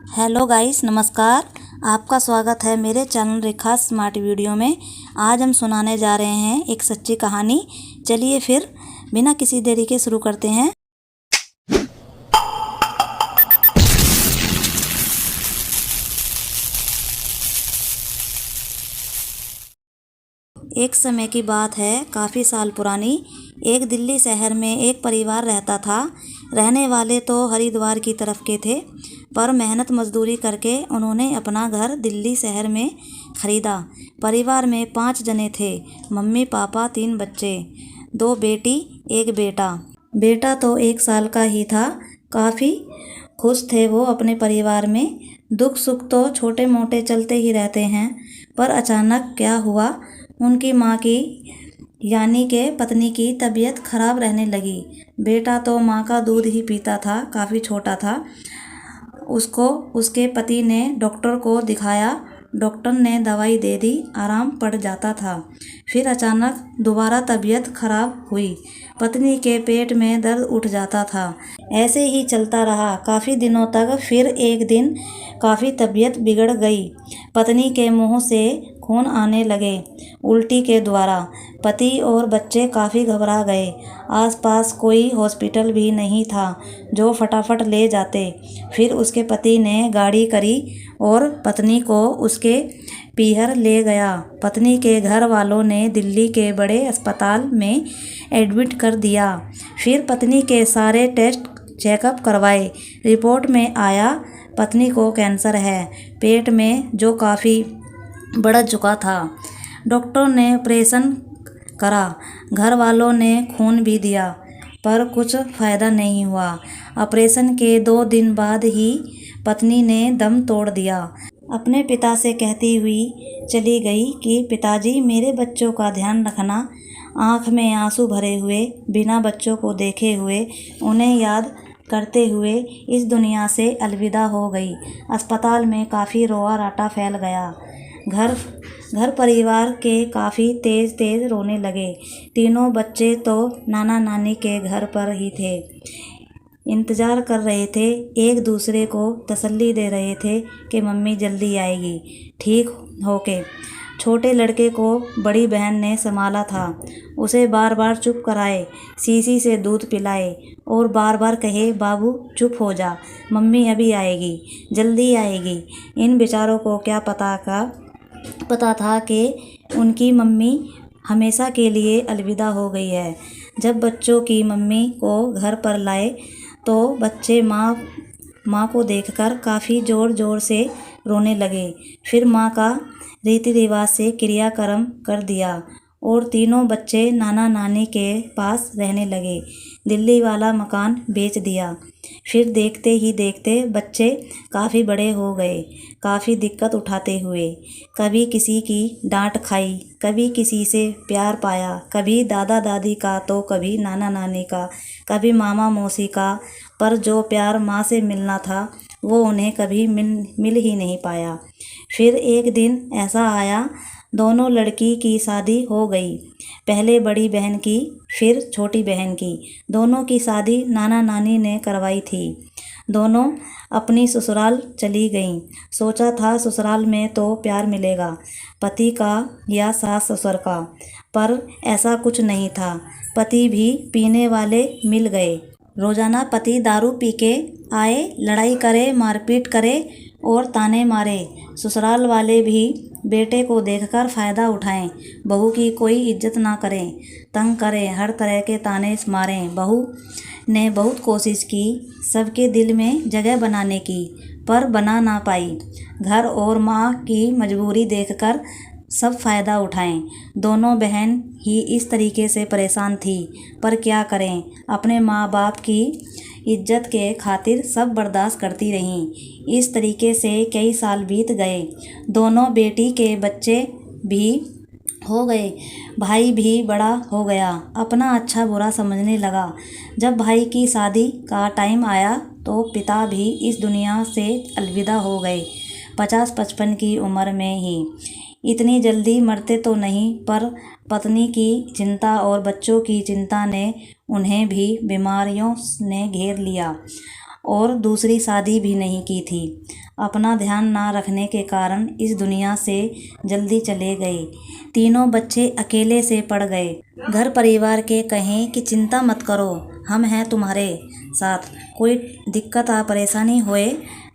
Hello guys, नमस्कार। आपका स्वागत है मेरे चैनल रेखा स्मार्ट वीडियो में। आज हम सुनाने जा रहे हैं एक सच्ची कहानी। चलिए फिर बिना किसी देरी के शुरू करते हैं। एक समय की बात है, काफ़ी साल पुरानी। एक दिल्ली शहर में एक परिवार रहता था। रहने वाले तो हरिद्वार की तरफ के थे, पर मेहनत मजदूरी करके उन्होंने अपना घर दिल्ली शहर में खरीदा। परिवार में 5 जने थे, मम्मी पापा 3 बच्चे, 2 बेटी 1 बेटा। बेटा तो 1 साल का ही था। काफ़ी खुश थे वो अपने परिवार में। दुख सुख तो छोटे मोटे चलते ही रहते हैं, पर अचानक क्या हुआ, उनकी माँ की यानी के पत्नी की तबीयत खराब रहने लगी। बेटा तो माँ का दूध ही पीता था, काफ़ी छोटा था। उसको उसके पति ने डॉक्टर को दिखाया। डॉक्टर ने दवाई दे दी, आराम पड़ जाता था। फिर अचानक दोबारा तबीयत खराब हुई। पत्नी के पेट में दर्द उठ जाता था। ऐसे ही चलता रहा काफ़ी दिनों तक। फिर एक दिन काफ़ी तबीयत बिगड़ गई। पत्नी के मुंह से खून आने लगे उल्टी के द्वारा। पति और बच्चे काफ़ी घबरा गए। आसपास कोई हॉस्पिटल भी नहीं था जो फटाफट ले जाते। फिर उसके पति ने गाड़ी करी और पत्नी को उसके पीहर ले गया। पत्नी के घर वालों ने दिल्ली के बड़े अस्पताल में एडमिट कर दिया। फिर पत्नी के सारे टेस्ट चेकअप करवाए। रिपोर्ट में आया पत्नी को कैंसर है, पेट में, जो काफ़ी बढ़ चुका था। डॉक्टर ने ऑपरेशन करा, घर वालों ने खून भी दिया, पर कुछ फ़ायदा नहीं हुआ। ऑपरेशन के 2 दिन बाद ही पत्नी ने दम तोड़ दिया। अपने पिता से कहती हुई चली गई कि पिताजी, मेरे बच्चों का ध्यान रखना। आँख में आंसू भरे हुए, बिना बच्चों को देखे हुए, उन्हें याद करते हुए इस दुनिया से अलविदा हो गई। अस्पताल में काफ़ी रोआ राटा फैल गया। घर परिवार के काफ़ी तेज़ रोने लगे। तीनों बच्चे तो नाना नानी के घर पर ही थे। इंतज़ार कर रहे थे, एक दूसरे को तसल्ली दे रहे थे कि मम्मी जल्दी आएगी ठीक होके। छोटे लड़के को बड़ी बहन ने संभाला था। उसे बार बार चुप कराए, शीशी से दूध पिलाए और बार बार कहे, बाबू चुप हो जा, मम्मी अभी आएगी, जल्दी आएगी। इन बेचारों को क्या पता था कि उनकी मम्मी हमेशा के लिए अलविदा हो गई है। जब बच्चों की मम्मी को घर पर लाए तो बच्चे माँ को देखकर काफ़ी ज़ोर से रोने लगे। फिर माँ का रीति रिवाज से क्रियाक्रम कर दिया और तीनों बच्चे नाना नानी के पास रहने लगे। दिल्ली वाला मकान बेच दिया। फिर देखते ही देखते बच्चे काफ़ी बड़े हो गए, काफ़ी दिक्कत उठाते हुए। कभी किसी की डांट खाई, कभी किसी से प्यार पाया, कभी दादा दादी का तो कभी नाना नानी का, कभी मामा मौसी का। पर जो प्यार माँ से मिलना था वो उन्हें कभी मिल ही नहीं पाया। फिर एक दिन ऐसा आया, दोनों लड़की की शादी हो गई। पहले बड़ी बहन की, फिर छोटी बहन की। दोनों की शादी नाना नानी ने करवाई थी। दोनों अपनी ससुराल चली गईं। सोचा था ससुराल में तो प्यार मिलेगा, पति का या सास ससुर का, पर ऐसा कुछ नहीं था। पति भी पीने वाले मिल गए। रोजाना पति दारू पी के आए, लड़ाई करे, मारपीट करे और ताने मारे। ससुराल वाले भी बेटे को देखकर फ़ायदा उठाएं, बहू की कोई इज्जत ना करें, तंग करें, हर तरह के ताने मारें। बहू ने बहुत कोशिश की सबके दिल में जगह बनाने की, पर बना ना पाई। घर और माँ की मजबूरी देखकर सब फ़ायदा उठाएं। दोनों बहन ही इस तरीके से परेशान थी, पर क्या करें, अपने माँ बाप की इज्जत के खातिर सब बर्दाश्त करती रहीं। इस तरीके से कई साल बीत गए। दोनों बेटी के बच्चे भी हो गए, भाई भी बड़ा हो गया, अपना अच्छा बुरा समझने लगा। जब भाई की शादी का टाइम आया तो पिता भी इस दुनिया से अलविदा हो गए, 50-55 की उम्र में ही। इतनी जल्दी मरते तो नहीं, पर पत्नी की चिंता और बच्चों की चिंता ने उन्हें भी बीमारियों ने घेर लिया और दूसरी शादी भी नहीं की थी। अपना ध्यान ना रखने के कारण इस दुनिया से जल्दी चले गए। तीनों बच्चे अकेले से पड़ गए। घर परिवार के कहें कि चिंता मत करो, हम हैं तुम्हारे साथ, कोई दिक्कत या परेशानी होए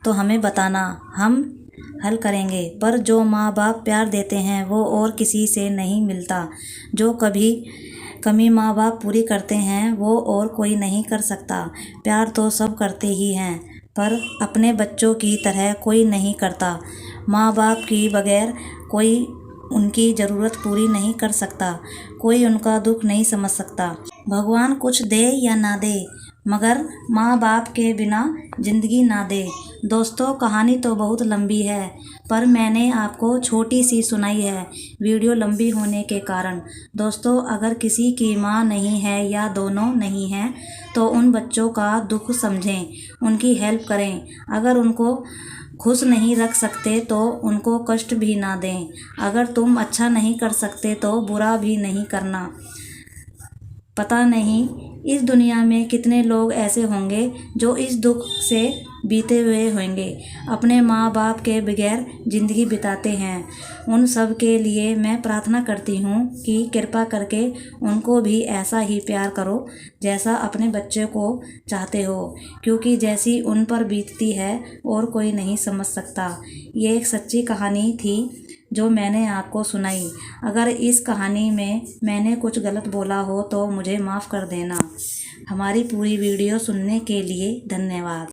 तो हमें बताना, हम हल करेंगे। पर जो माँ बाप प्यार देते हैं वो और किसी से नहीं मिलता। जो कमी माँ बाप पूरी करते हैं वो और कोई नहीं कर सकता। प्यार तो सब करते ही हैं, पर अपने बच्चों की तरह कोई नहीं करता। माँ बाप की बगैर कोई उनकी ज़रूरत पूरी नहीं कर सकता, कोई उनका दुख नहीं समझ सकता। भगवान कुछ दे या ना दे, मगर माँ बाप के बिना ज़िंदगी ना दे। दोस्तों, कहानी तो बहुत लंबी है, पर मैंने आपको छोटी सी सुनाई है वीडियो लंबी होने के कारण। दोस्तों, अगर किसी की माँ नहीं है या दोनों नहीं हैं तो उन बच्चों का दुख समझें, उनकी हेल्प करें। अगर उनको खुश नहीं रख सकते तो उनको कष्ट भी ना दें। अगर तुम अच्छा नहीं कर सकते तो बुरा भी नहीं करना। पता नहीं इस दुनिया में कितने लोग ऐसे होंगे जो इस दुख से बीते हुए होंगे, अपने माँ बाप के बगैर ज़िंदगी बिताते हैं। उन सब के लिए मैं प्रार्थना करती हूँ कि कृपा करके उनको भी ऐसा ही प्यार करो जैसा अपने बच्चे को चाहते हो, क्योंकि जैसी उन पर बीतती है और कोई नहीं समझ सकता। ये एक सच्ची कहानी थी जो मैंने आपको सुनाई। अगर इस कहानी में मैंने कुछ गलत बोला हो तो मुझे माफ़ कर देना। हमारी पूरी वीडियो सुनने के लिए धन्यवाद।